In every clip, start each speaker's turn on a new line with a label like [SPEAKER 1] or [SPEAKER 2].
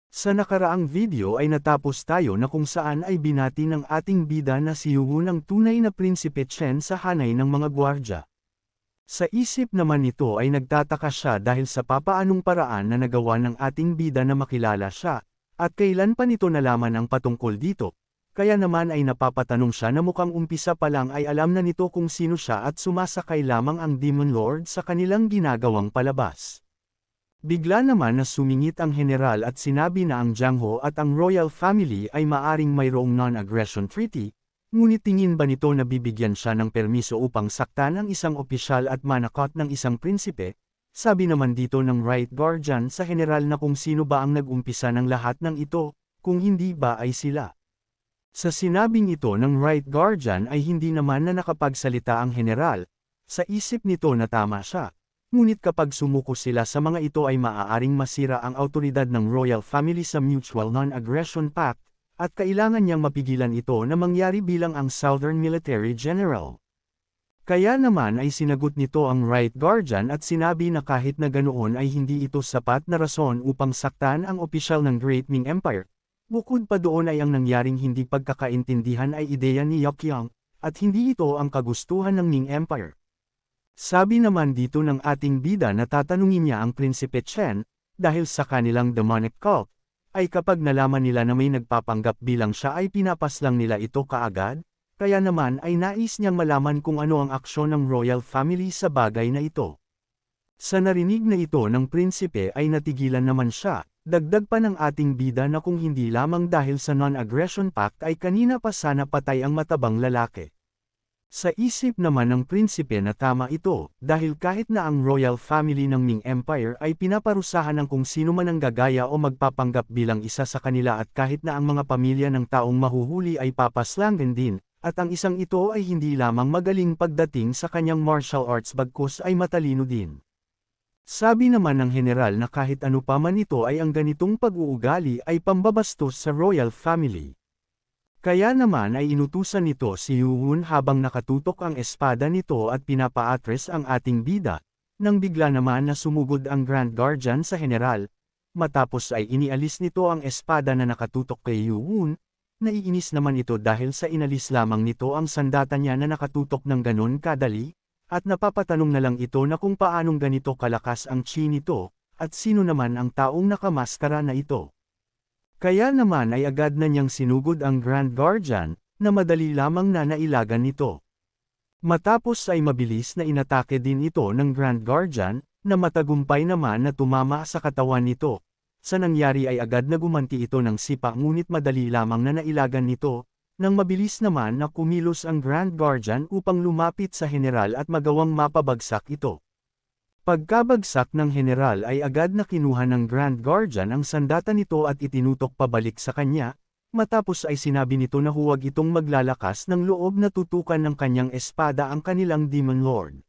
[SPEAKER 1] Sa nakaraang video ay natapos tayo na kung saan ay binati ng ating bida na si Yuwon ang tunay na Prinsipe Chen sa hanay ng mga gwardya. Sa isip naman nito ay nagtataka siya dahil sa papaanong paraan na nagawa ng ating bida na makilala siya, at kailan pa nito nalaman ang patungkol dito. Kaya naman ay napapatanong siya na mukhang umpisa pa lang ay alam na nito kung sino siya at sumasakay lamang ang Demon Lord sa kanilang ginagawang palabas. Bigla naman na sumingit ang general at sinabi na ang Jiangho at ang royal family ay maaring mayroong non-aggression treaty, ngunit tingin ba nito na bibigyan siya ng permiso upang saktan ang isang opisyal at manakot ng isang prinsipe? Sabi naman dito ng Right Guardian sa general na kung sino ba ang nag-umpisa ng lahat ng ito, kung hindi ba ay sila. Sa sinabing ito ng Right Guardian ay hindi naman na nakapagsalita ang general, sa isip nito na tama siya. Ngunit kapag sumuko sila sa mga ito ay maaaring masira ang autoridad ng royal family sa Mutual Non-Aggression Pact, at kailangan niyang mapigilan ito na mangyari bilang ang Southern Military General. Kaya naman ay sinagot nito ang Right Guardian at sinabi na kahit na ganoon ay hindi ito sapat na rason upang saktan ang opisyal ng Great Ming Empire. Bukod pa doon ay ang nangyaring hindi pagkakaintindihan ay ideya ni Yokyang, at hindi ito ang kagustuhan ng Ming Empire. Sabi naman dito ng ating bida na tatanungin niya ang Prinsipe Chen, dahil sa kanilang demonic cult, ay kapag nalaman nila na may nagpapanggap bilang siya ay pinapaslang nila ito kaagad, kaya naman ay nais niyang malaman kung ano ang aksyon ng royal family sa bagay na ito. Sa narinig na ito ng prinsipe ay natigilan naman siya, dagdag pa ng ating bida na kung hindi lamang dahil sa non-aggression pact ay kanina pa sana patay ang matabang lalaki. Sa isip naman ng prinsipe na tama ito, dahil kahit na ang royal family ng Ming Empire ay pinaparusahan ng kung sino man ang gagaya o magpapanggap bilang isa sa kanila at kahit na ang mga pamilya ng taong mahuhuli ay papaslangin din, at ang isang ito ay hindi lamang magaling pagdating sa kanyang martial arts bagkus ay matalino din. Sabi naman ng general na kahit ano pa man ito ay ang ganitong pag-uugali ay pambabastos sa royal family. Kaya naman ay inutusan nito si Yuwon habang nakatutok ang espada nito at pinapaatres ang ating bida, nang bigla naman na sumugod ang Grand Guardian sa general, matapos ay inialis nito ang espada na nakatutok kay Yuwon, naiinis naman ito dahil sa inalis lamang nito ang sandata niya na nakatutok ng ganon kadali, at napapatanong na lang ito na kung paanong ganito kalakas ang chi nito, at sino naman ang taong nakamaskara na ito. Kaya naman ay agad na niyang sinugod ang Grand Guardian, na madali lamang na nailagan nito. Matapos ay mabilis na inatake din ito ng Grand Guardian, na matagumpay naman na tumama sa katawan nito. Sa nangyari ay agad na gumanti ito ng sipa ngunit madali lamang na nailagan nito, nang mabilis naman na kumilos ang Grand Guardian upang lumapit sa general at magawang mapabagsak ito. Pagkabagsak ng general ay agad na kinuha ng Grand Guardian ang sandata nito at itinutok pabalik sa kanya, matapos ay sinabi nito na huwag itong maglalakas ng loob na tutukan ng kanyang espada ang kanilang Demon Lord.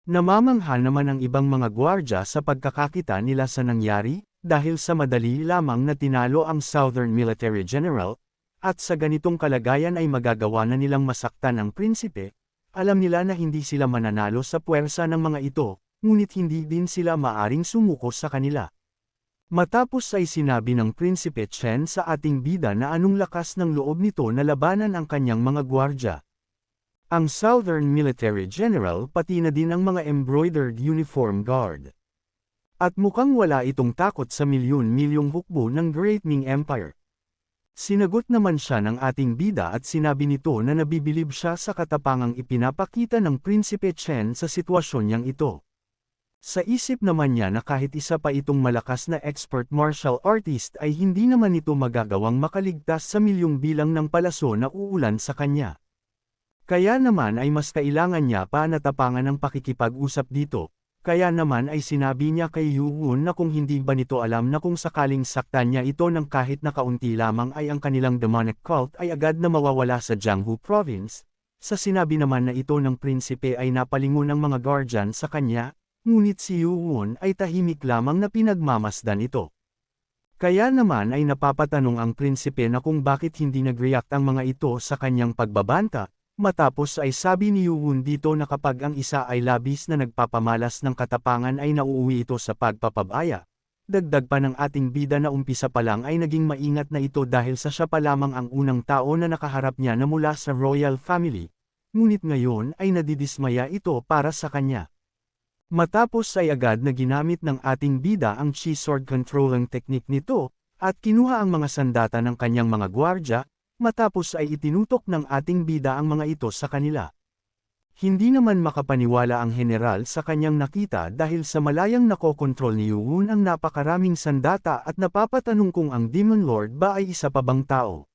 [SPEAKER 1] Namamangha naman ang ibang mga gwardya sa pagkakakita nila sa nangyari, dahil sa madali lamang na tinalo ang Southern Military General, at sa ganitong kalagayan ay magagawa na nilang masaktan ang prinsipe, alam nila na hindi sila mananalo sa puwersa ng mga ito. Ngunit hindi din sila maaring sumuko sa kanila. Matapos ay sinabi ng Prinsipe Chen sa ating bida na anong lakas ng loob nito na labanan ang kanyang mga gwardya. Ang Southern Military General pati na din ang mga embroidered uniform guard. At mukhang wala itong takot sa milyon-milyong hukbo ng Great Ming Empire. Sinagot naman siya ng ating bida at sinabi nito na nabibilib siya sa katapangang ipinapakita ng Prinsipe Chen sa sitwasyon niyang ito. Sa isip naman niya na kahit isa pa itong malakas na expert martial artist ay hindi naman ito magagawang makaligtas sa milyong bilang ng palaso na uulan sa kanya. Kaya naman ay mas kailangan niya pa natapangan ng pakikipag-usap dito, kaya naman ay sinabi niya kay Yuwon na kung hindi ba nito alam na kung sakaling saktan niya ito ng kahit na kaunti lamang ay ang kanilang demonic cult ay agad na mawawala sa Jianghu Province. Sa sinabi naman na ito ng prinsipe ay napalingon ng mga guardian sa kanya, ngunit si Yuwon ay tahimik lamang na pinagmamasdan ito. Kaya naman ay napapatanong ang prinsipe na kung bakit hindi nag-react ang mga ito sa kanyang pagbabanta, matapos ay sabi ni Yuwon dito na kapag ang isa ay labis na nagpapamalas ng katapangan ay nauuwi ito sa pagpapabaya. Dagdag pa ng ating bida na umpisa pa lang ay naging maingat na ito dahil sa siya pa lamang ang unang tao na nakaharap niya na mula sa royal family, ngunit ngayon ay nadidismaya ito para sa kanya. Matapos ay agad na ginamit ng ating bida ang chi sword controlling technique nito, at kinuha ang mga sandata ng kanyang mga gwardya, matapos ay itinutok ng ating bida ang mga ito sa kanila. Hindi naman makapaniwala ang general sa kanyang nakita dahil sa malayang nakokontrol ni Yuhun ang napakaraming sandata at napapatanong kung ang Demon Lord ba ay isa pa bang tao.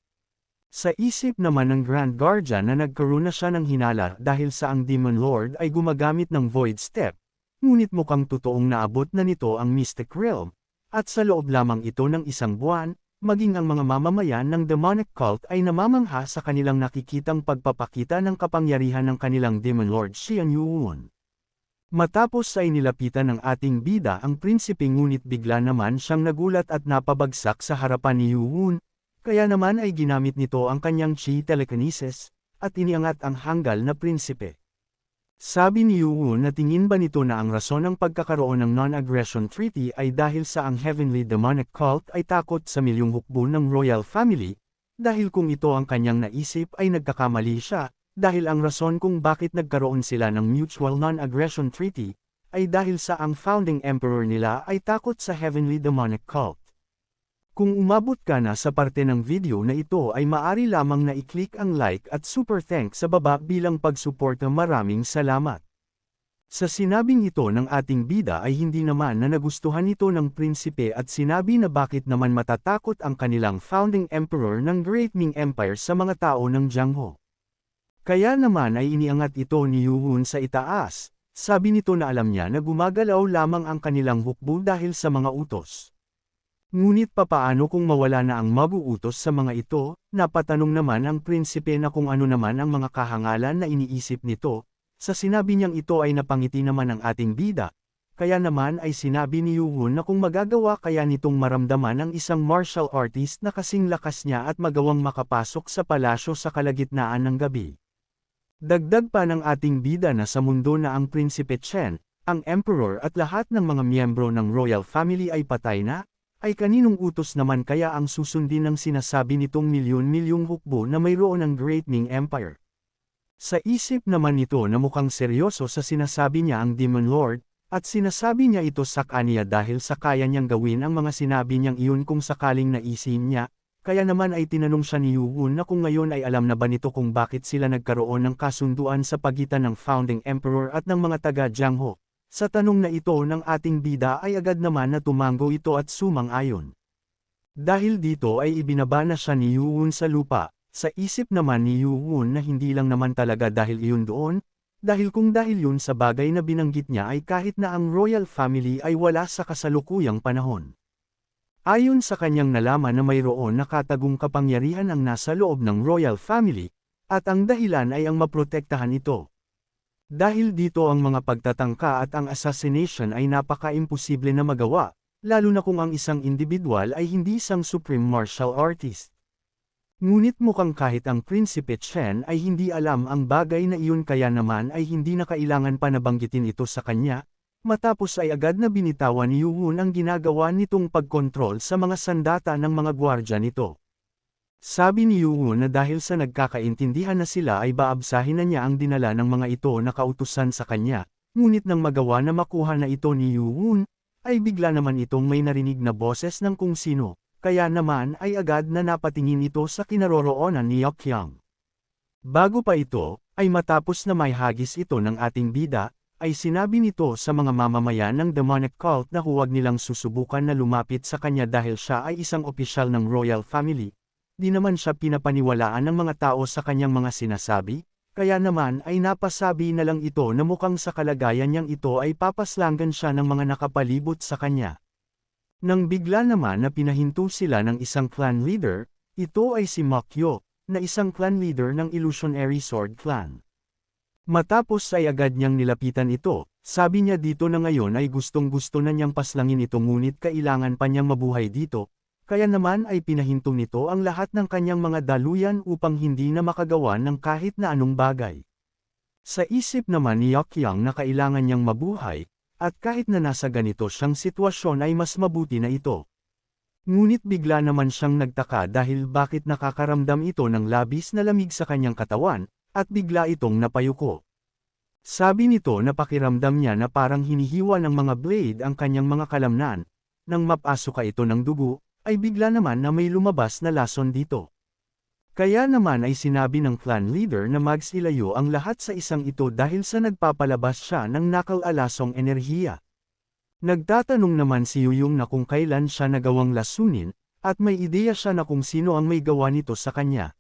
[SPEAKER 1] Sa isip naman ng Grand Guardian na nagkaroon na siya ng hinala dahil sa ang Demon Lord ay gumagamit ng Void Step, ngunit mukhang totoong naabot na nito ang Mystic Realm, at sa loob lamang ito ng isang buwan, maging ang mga mamamayan ng demonic cult ay namamangha sa kanilang nakikitang pagpapakita ng kapangyarihan ng kanilang Demon Lord Xian Yuhun. Matapos ay nilapitan ng ating bida ang prinsipe ngunit bigla naman siyang nagulat at napabagsak sa harapan ni Yuhun, kaya naman ay ginamit nito ang kanyang chi telekinesis, at iniangat ang hanggal na prinsipe. Sabi ni Yuhun na tingin ba nito na ang rason ng pagkakaroon ng non-aggression treaty ay dahil sa ang heavenly demonic cult ay takot sa milyong hukbo ng royal family, dahil kung ito ang kanyang naisip ay nagkakamali siya, dahil ang rason kung bakit nagkaroon sila ng mutual non-aggression treaty, ay dahil sa ang founding emperor nila ay takot sa heavenly demonic cult. Kung umabot ka na sa parte ng video na ito ay maari lamang na i-click ang like at super thanks sa baba bilang pagsuporta. Maraming salamat. Sa sinabing ito ng ating bida ay hindi naman na nagustuhan ito ng prinsipe at sinabi na bakit naman matatakot ang kanilang founding emperor ng Great Ming Empire sa mga tao ng Jiangho. Kaya naman ay iniangat ito ni Yuhun sa itaas, sabi nito na alam niya na gumagalaw lamang ang kanilang hukbo dahil sa mga utos. Ngunit papaano kung mawala na ang mabuutos sa mga ito, napatanong naman ang prinsipe na kung ano naman ang mga kahangalan na iniisip nito, sa sinabi niyang ito ay napangiti naman ang ating bida, kaya naman ay sinabi ni Yuhun na kung magagawa kaya nitong maramdaman ang isang martial artist na kasing lakas niya at magawang makapasok sa palasyo sa kalagitnaan ng gabi. Dagdag pa ng ating bida na sa mundo na ang Prinsipe Chen, ang emperor at lahat ng mga miyembro ng royal family ay patay na, ay kaninong utos naman kaya ang susundin ng sinasabi nitong milyon-milyong hukbo na mayroon ng Great Ming Empire. Sa isip naman nito na mukhang seryoso sa sinasabi niya ang Demon Lord, at sinasabi niya ito sa kanya dahil sa kaya niyang gawin ang mga sinabi niyang iyon kung sakaling naisin niya, kaya naman ay tinanong siya ni Yuhun na kung ngayon ay alam na ba nito kung bakit sila nagkaroon ng kasunduan sa pagitan ng founding emperor at ng mga taga-Jiangho. Sa tanong na ito ng ating bida ay agad naman na tumango ito at sumang-ayon. Dahil dito ay ibinaba na siya ni Yuhun sa lupa, sa isip naman ni Yuhun na hindi lang naman talaga dahil iyon doon, dahil kung dahil yun sa bagay na binanggit niya ay kahit na ang royal family ay wala sa kasalukuyang panahon. Ayon sa kanyang nalaman na mayroon nakatagong kapangyarihan ang nasa loob ng royal family, at ang dahilan ay ang maprotektahan ito. Dahil dito ang mga pagtatangka at ang assassination ay napaka-imposible na magawa, lalo na kung ang isang individual ay hindi isang supreme martial artist. Ngunit mukhang kahit ang Prinsipe Chen ay hindi alam ang bagay na iyon kaya naman ay hindi na kailangan pa nabanggitin ito sa kanya, matapos ay agad na binitawan ni Yuhun ang ginagawa nitong pagkontrol sa mga sandata ng mga gwardya nito. Sabi ni Yuhun na dahil sa nagkakaintindihan na sila ay baabsahin na niya ang dinala ng mga ito na kautusan sa kanya, ngunit nang magawa na makuha na ito ni Yuhun, ay bigla naman itong may narinig na boses ng kung sino, kaya naman ay agad na napatingin ito sa kinaroroonan ni Yokyang. Bago pa ito, ay matapos na may hagis ito ng ating bida, ay sinabi nito sa mga mamamayan ng demonic cult na huwag nilang susubukan na lumapit sa kanya dahil siya ay isang opisyal ng royal family. Di naman siya pinapaniwalaan ng mga tao sa kanyang mga sinasabi, kaya naman ay napasabi na lang ito na mukhang sa kalagayan niyang ito ay papaslangan siya ng mga nakapalibot sa kanya. Nang bigla naman na pinahinto sila ng isang clan leader, ito ay si Makyo, na isang clan leader ng Illusionary Sword Clan. Matapos ay agad niyang nilapitan ito, sabi niya dito na ngayon ay gustong-gusto na niyang paslangin ito ngunit kailangan pa niyang mabuhay dito, kaya naman ay pinahinto nito ang lahat ng kanyang mga daluyan upang hindi na makagawa ng kahit na anong bagay. Sa isip naman ni Yokyang na kailangan niyang mabuhay, at kahit na nasa ganito siyang sitwasyon ay mas mabuti na ito. Ngunit bigla naman siyang nagtaka dahil bakit nakakaramdam ito ng labis na lamig sa kanyang katawan, at bigla itong napayuko. Sabi nito na pakiramdam niya na parang hinihiwa ng mga blade ang kanyang mga kalamnan. Nang mapasuka ito ng dugo, ay bigla naman na may lumabas na lason dito. Kaya naman ay sinabi ng clan leader na magsilayo ang lahat sa isang ito dahil sa nagpapalabas siya ng nakal-alasong enerhiya. Nagtatanong naman si Yuyong na kung kailan siya nagawang lasunin, at may ideya siya na kung sino ang may gawa nito sa kanya.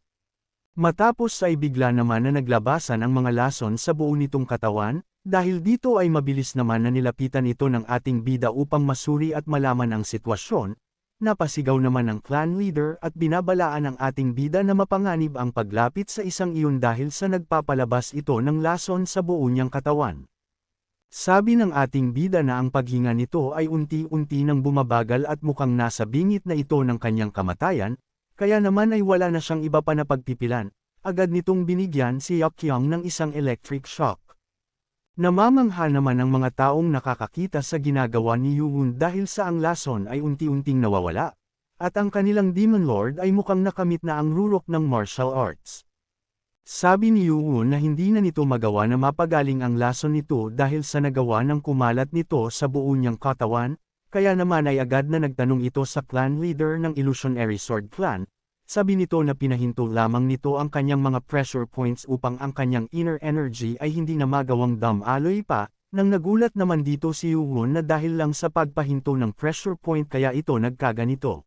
[SPEAKER 1] Matapos ay bigla naman na naglabasan ang mga lason sa buo nitong katawan, dahil dito ay mabilis naman na nilapitan ito ng ating bida upang masuri at malaman ang sitwasyon. Napasigaw naman ang clan leader at binabalaan ang ating bida na mapanganib ang paglapit sa isang iyon dahil sa nagpapalabas ito ng lason sa buo niyang katawan. Sabi ng ating bida na ang paghinga nito ay unti-unti nang bumabagal at mukhang nasa bingit na ito ng kanyang kamatayan, kaya naman ay wala na siyang iba pa na pagpipilan, agad nitong binigyan si Yekyong ng isang electric shock. Namamangha naman ang mga taong nakakakita sa ginagawa ni Yuun dahil sa ang lason ay unti-unting nawawala, at ang kanilang Demon Lord ay mukhang nakamit na ang rurok ng martial arts. Sabi ni Yuun na hindi na nito magawa na mapagaling ang lason nito dahil sa nagawa ng kumalat nito sa buo niyang katawan, kaya naman ay agad na nagtanong ito sa clan leader ng Illusionary Sword Clan. Sabi nito na pinahinto lamang nito ang kanyang mga pressure points upang ang kanyang inner energy ay hindi na magawang dumaloy pa, nang nagulat naman dito si Yuun na dahil lang sa pagpahinto ng pressure point kaya ito nagkaganito.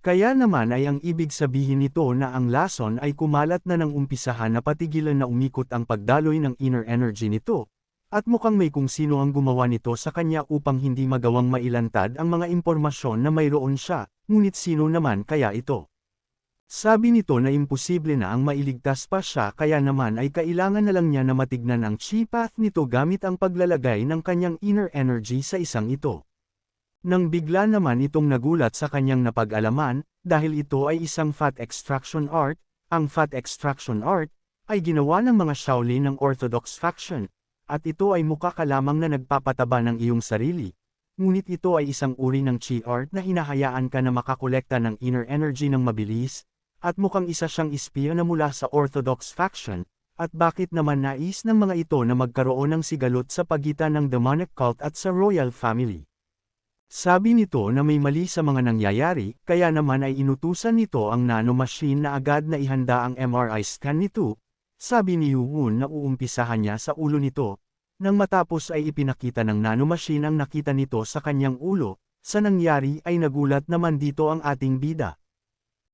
[SPEAKER 1] Kaya naman ay ang ibig sabihin nito na ang lason ay kumalat na nang umpisahan na patigilan na umikot ang pagdaloy ng inner energy nito, at mukhang may kung sino ang gumawa nito sa kanya upang hindi magawang mailantad ang mga impormasyon na mayroon siya, ngunit sino naman kaya ito? Sabi nito na imposible na ang mailigtas pa siya kaya naman ay kailangan na lang niya na matignan ang chi path nito gamit ang paglalagay ng kanyang inner energy sa isang ito. Nang bigla naman itong nagulat sa kanyang napag-alaman, dahil ito ay isang fat extraction art, ang fat extraction art ay ginawa ng mga Shaolin ng Orthodox faction, at ito ay mukha ka lamang na nagpapataba ng iyong sarili. Ngunit ito ay isang uri ng chi art na hinahayaan ka na makakolekta ng inner energy ng mabilis, at mukhang isa siyang espiya na mula sa Orthodox faction, at bakit naman nais ng mga ito na magkaroon ng sigalot sa pagitan ng demonic cult at sa royal family. Sabi nito na may mali sa mga nangyayari, kaya naman ay inutusan nito ang nanomachine na agad na ihanda ang MRI scan nito. Sabi ni Yuun na uumpisahan niya sa ulo nito. Nang matapos ay ipinakita ng nanomachine ang nakita nito sa kanyang ulo, sa nangyari ay nagulat naman dito ang ating bida.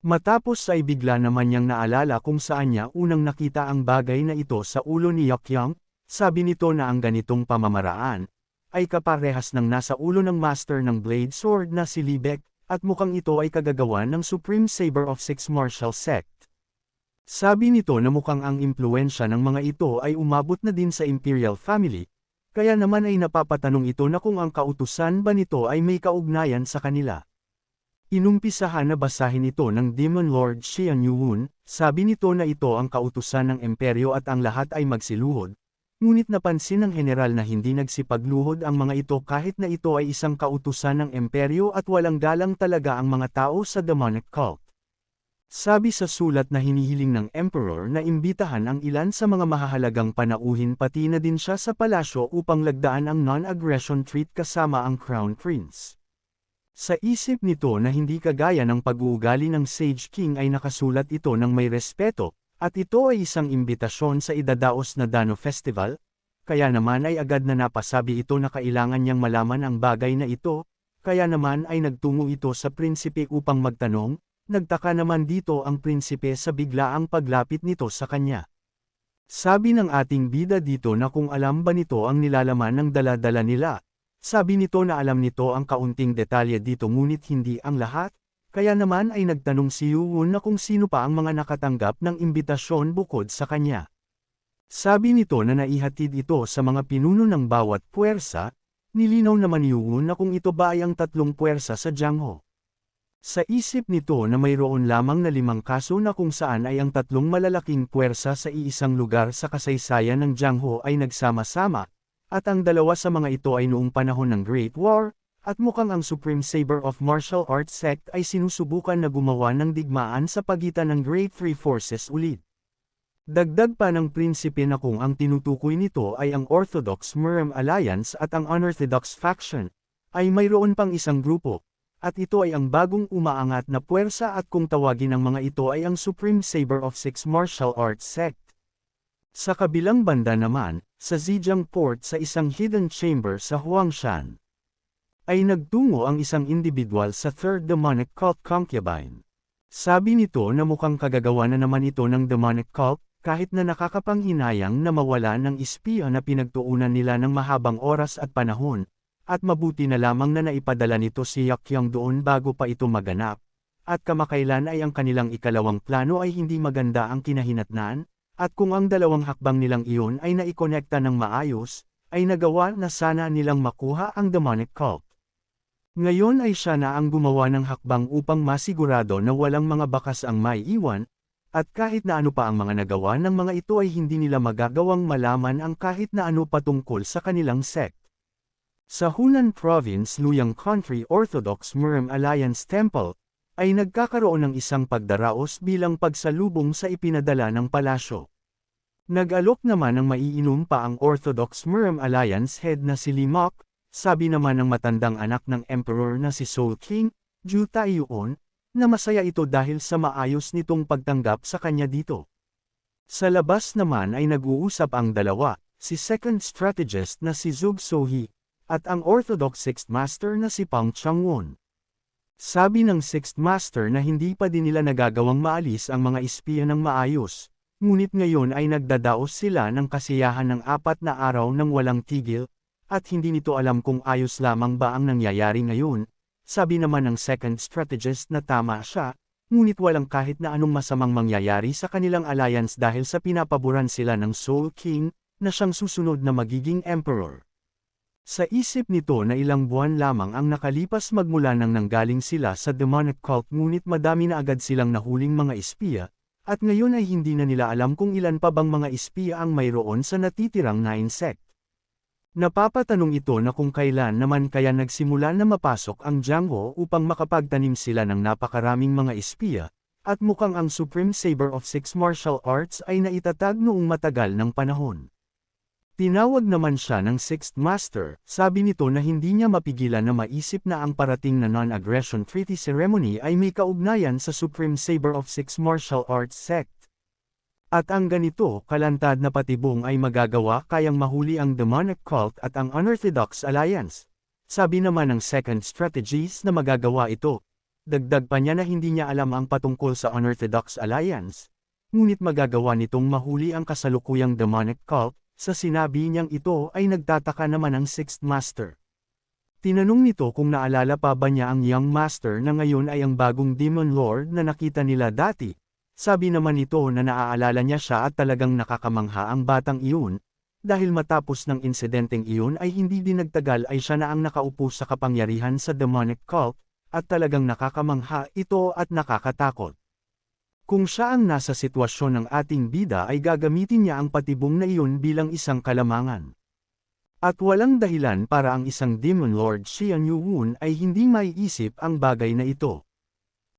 [SPEAKER 1] Matapos ay bigla naman niyang naalala kung saan niya unang nakita ang bagay na ito sa ulo ni Yekyong, sabi nito na ang ganitong pamamaraan ay kaparehas ng nasa ulo ng master ng Blade Sword na si Li Bec, at mukhang ito ay kagagawan ng Supreme Saber of Six Martial Sect. Sabi nito na mukhang ang impluensya ng mga ito ay umabot na din sa Imperial Family, kaya naman ay napapatanong ito na kung ang kautusan ba nito ay may kaugnayan sa kanila. Inumpisahan na basahin ito ng Demon Lord Xian Yuun, sabi nito na ito ang kautusan ng imperyo at ang lahat ay magsiluhod, ngunit napansin ng general na hindi nagsipagluhod ang mga ito kahit na ito ay isang kautusan ng imperyo at walang galang talaga ang mga tao sa demonic cult. Sabi sa sulat na hinihiling ng emperor na imbitahan ang ilan sa mga mahahalagang panauhin pati na din siya sa palasyo upang lagdaan ang non-aggression treat kasama ang Crown Prince. Sa isip nito na hindi kagaya ng pag-uugali ng Sage King ay nakasulat ito ng may respeto, at ito ay isang imbitasyon sa idadaos na Dano Festival, kaya naman ay agad na napasabi ito na kailangan niyang malaman ang bagay na ito, kaya naman ay nagtungo ito sa prinsipe upang magtanong, nagtaka naman dito ang prinsipe sa biglaang paglapit nito sa kanya. Sabi ng ating bida dito na kung alam ba nito ang nilalaman ng dala-dala nila. Sabi nito na alam nito ang kaunting detalye dito ngunit hindi ang lahat, kaya naman ay nagtanong si Yuun na kung sino pa ang mga nakatanggap ng imbitasyon bukod sa kanya. Sabi nito na naihatid ito sa mga pinuno ng bawat puwersa, nilinaw naman Yuun na kung ito ba ay ang tatlong puwersa sa Jiangho. Sa isip nito na mayroon lamang na 5 kaso na kung saan ay ang tatlong malalaking puwersa sa iisang lugar sa kasaysayan ng Jiangho ay nagsama-sama, At ang dalawa sa mga ito ay noong panahon ng Great War, at mukhang ang Supreme Saber of Martial Arts Sect ay sinusubukan na gumawa ng digmaan sa pagitan ng Great Three Forces ulit. Dagdag pa ng prinsipe na kung ang tinutukoy nito ay ang Orthodox Murim Alliance at ang Unorthodox Faction, ay mayroon pang isang grupo, at ito ay ang bagong umaangat na puwersa at kung tawagin ng mga ito ay ang Supreme Saber of Six Martial Arts Sect. Sa kabilang banda naman, sa Zhejiang Port sa isang hidden chamber sa Huangshan, ay nagtungo ang isang individual sa Third Demonic Cult Concubine. Sabi nito na mukhang kagagawa na naman ito ng Demonic Cult, kahit na nakakapanghinayang na mawala ng espiya na pinagtuunan nila ng mahabang oras at panahon, at mabuti na lamang na naipadala nito si Yakyang doon bago pa ito maganap, at kamakailan ay ang kanilang ikalawang plano ay hindi maganda ang kinahinatnan, at kung ang dalawang hakbang nilang iyon ay naikonekta ng maayos, ay nagawa na sana nilang makuha ang Demonic Cult. Ngayon ay siya na ang gumawa ng hakbang upang masigurado na walang mga bakas ang maiiwan, at kahit na ano pa ang mga nagawa ng mga ito ay hindi nila magagawang malaman ang kahit na ano patungkol sa kanilang sect. Sa Hunan Province Luyang Country Orthodox Murim Alliance Temple, ay nagkakaroon ng isang pagdaraos bilang pagsalubong sa ipinadala ng palasyo. Nag-alok naman ng maiinom pa ang Orthodox Murim Alliance head na si Limok, sabi naman ng matandang anak ng Emperor na si Soul King, Ju Taiyuon, na masaya ito dahil sa maayos nitong pagtanggap sa kanya dito. Sa labas naman ay nag-uusap ang dalawa, si Second Strategist na si Zug Sohee, at ang Orthodox Sixth Master na si Pang Changwon. Sabi ng Sixth Master na hindi pa din nila nagagawang maalis ang mga espiya ng maayos, ngunit ngayon ay nagdadaos sila ng kasiyahan ng 4 na araw ng walang tigil, at hindi nito alam kung ayos lamang ba ang nangyayari ngayon. Sabi naman ng Second Strategist na tama siya, ngunit walang kahit na anong masamang mangyayari sa kanilang alliance dahil sa pinapaboran sila ng Soul King, na siyang susunod na magiging Emperor. Sa isip nito na ilang buwan lamang ang nakalipas magmula nang nanggaling sila sa Demonic Cult ngunit madami na agad silang nahuling mga espiya, at ngayon ay hindi na nila alam kung ilan pa bang mga espiya ang mayroon sa natitirang 9 sect. Napapatanong ito na kung kailan naman kaya nagsimula na mapasok ang Jiangho upang makapagtanim sila ng napakaraming mga espiya, at mukhang ang Supreme Saber of Six Martial Arts ay naitatag noong matagal ng panahon. Tinawag naman siya ng Sixth Master, sabi nito na hindi niya mapigilan na maisip na ang parating na Non-Aggression Treaty Ceremony ay may kaugnayan sa Supreme Saber of Six Martial Arts Sect. At ang ganito kalantad na patibong ay magagawa kayang mahuli ang Demonic Cult at ang Unorthodox Alliance. Sabi naman ng Second Strategist na magagawa ito. Dagdag pa niya na hindi niya alam ang patungkol sa Unorthodox Alliance, ngunit magagawa nitong mahuli ang kasalukuyang Demonic Cult. Sa sinabi niyang ito ay nagtataka naman ang Sixth Master. Tinanong nito kung naalala pa ba niya ang Young Master na ngayon ay ang bagong Demon Lord na nakita nila dati. Sabi naman nito na naaalala niya siya at talagang nakakamangha ang batang iyon, dahil matapos ng insidenteng iyon ay hindi din nagtagal ay siya na ang nakaupo sa kapangyarihan sa Demonic Cult, at talagang nakakamangha ito at nakakatakot. Kung siya ang nasa sitwasyon ng ating bida ay gagamitin niya ang patibong na iyon bilang isang kalamangan. At walang dahilan para ang isang Demon Lord Xian Yuwun ay hindi maiisip ang bagay na ito.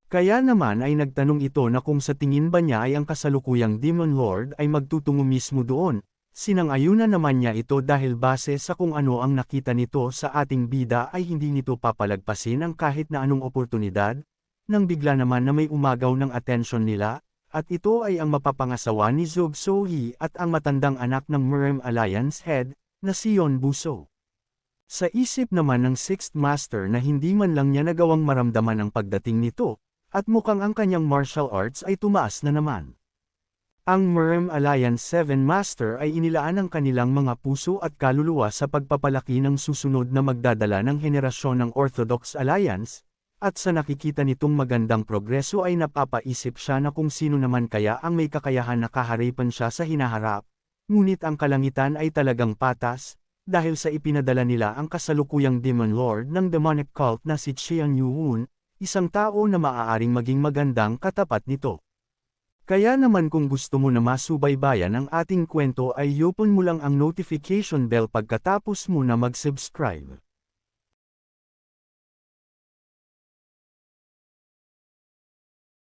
[SPEAKER 1] Kaya naman ay nagtanong ito na kung sa tingin ba niya ay ang kasalukuyang Demon Lord ay magtutungo mismo doon, sinang-ayunan naman niya ito dahil base sa kung ano ang nakita nito sa ating bida ay hindi nito papalagpasin ang kahit na anong oportunidad, nang bigla naman na may umagaw ng atensyon nila, at ito ay ang mapapangasawa ni Zug Sohee at ang matandang anak ng Murim Alliance head, na si Yon Buso. Sa isip naman ng Sixth Master na hindi man lang niya nagawang maramdaman ang pagdating nito, at mukhang ang kanyang martial arts ay tumaas na naman. Ang Murim Alliance 7 Master ay inilaan ang kanilang mga puso at kaluluwa sa pagpapalaki ng susunod na magdadala ng henerasyon ng Orthodox Alliance, at sa nakikita nitong magandang progreso ay napapaisip siya na kung sino naman kaya ang may kakayahan na kaharipan siya sa hinaharap, ngunit ang kalangitan ay talagang patas, dahil sa ipinadala nila ang kasalukuyang Demon Lord ng Demonic Cult na si Xian Yuwun, isang tao na maaaring maging magandang katapat nito. Kaya naman kung gusto mo na masubaybayan ang ating kwento ay i-open mo lang ang notification bell pagkatapos mo na mag-subscribe.